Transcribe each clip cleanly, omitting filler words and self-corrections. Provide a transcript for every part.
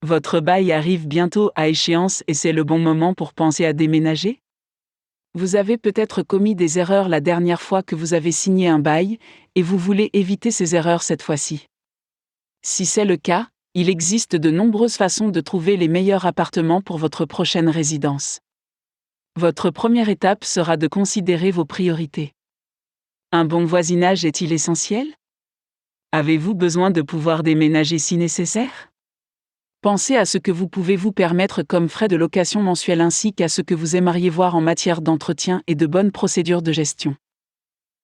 Votre bail arrive bientôt à échéance et c'est le bon moment pour penser à déménager? Vous avez peut-être commis des erreurs la dernière fois que vous avez signé un bail, et vous voulez éviter ces erreurs cette fois-ci. Si c'est le cas, il existe de nombreuses façons de trouver les meilleurs appartements pour votre prochaine résidence. Votre première étape sera de considérer vos priorités. Un bon voisinage est-il essentiel? Avez-vous besoin de pouvoir déménager si nécessaire? Pensez à ce que vous pouvez vous permettre comme frais de location mensuels ainsi qu'à ce que vous aimeriez voir en matière d'entretien et de bonnes procédures de gestion.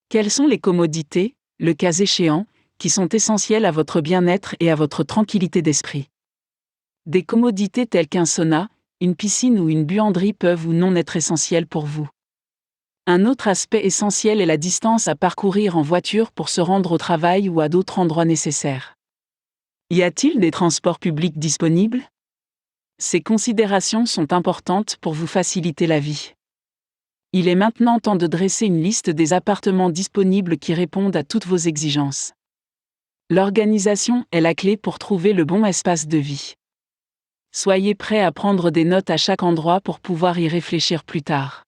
Quelles sont les commodités, le cas échéant, qui sont essentielles à votre bien-être et à votre tranquillité d'esprit? Des commodités telles qu'un sauna, une piscine ou une buanderie peuvent ou non être essentielles pour vous. Un autre aspect essentiel est la distance à parcourir en voiture pour se rendre au travail ou à d'autres endroits nécessaires. Y a-t-il des transports publics disponibles? Ces considérations sont importantes pour vous faciliter la vie. Il est maintenant temps de dresser une liste des appartements disponibles qui répondent à toutes vos exigences. L'organisation est la clé pour trouver le bon espace de vie. Soyez prêts à prendre des notes à chaque endroit pour pouvoir y réfléchir plus tard.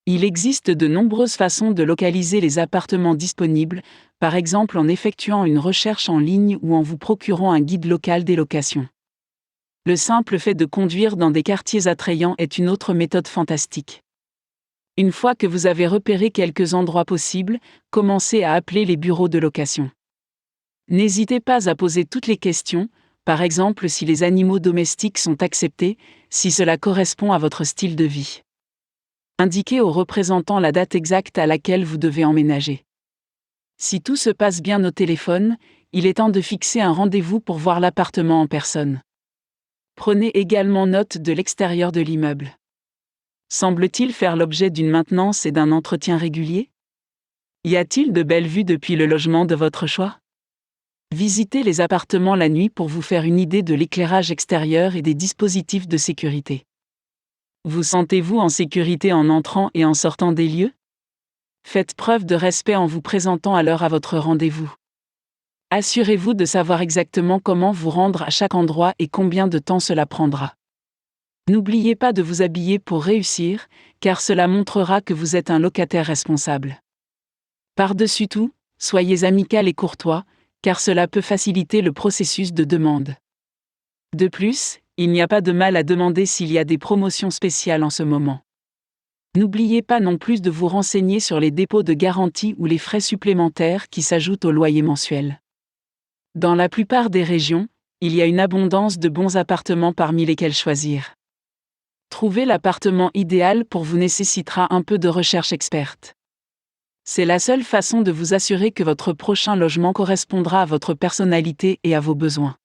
Il existe de nombreuses façons de localiser les appartements disponibles, par exemple en effectuant une recherche en ligne ou en vous procurant un guide local des locations. Le simple fait de conduire dans des quartiers attrayants est une autre méthode fantastique. Une fois que vous avez repéré quelques endroits possibles, commencez à appeler les bureaux de location. N'hésitez pas à poser toutes les questions, par exemple si les animaux domestiques sont acceptés, si cela correspond à votre style de vie. Indiquez aux représentants la date exacte à laquelle vous devez emménager. Si tout se passe bien au téléphone, il est temps de fixer un rendez-vous pour voir l'appartement en personne. Prenez également note de l'extérieur de l'immeuble. Semble-t-il faire l'objet d'une maintenance et d'un entretien régulier? Y a-t-il de belles vues depuis le logement de votre choix? Visitez les appartements la nuit pour vous faire une idée de l'éclairage extérieur et des dispositifs de sécurité. Vous sentez-vous en sécurité en entrant et en sortant des lieux? Faites preuve de respect en vous présentant à l'heure à votre rendez-vous. Assurez-vous de savoir exactement comment vous rendre à chaque endroit et combien de temps cela prendra. N'oubliez pas de vous habiller pour réussir, car cela montrera que vous êtes un locataire responsable. Par-dessus tout, soyez amical et courtois, car cela peut faciliter le processus de demande. De plus, il n'y a pas de mal à demander s'il y a des promotions spéciales en ce moment. N'oubliez pas non plus de vous renseigner sur les dépôts de garantie ou les frais supplémentaires qui s'ajoutent au loyer mensuel. Dans la plupart des régions, il y a une abondance de bons appartements parmi lesquels choisir. Trouver l'appartement idéal pour vous nécessitera un peu de recherche experte. C'est la seule façon de vous assurer que votre prochain logement correspondra à votre personnalité et à vos besoins.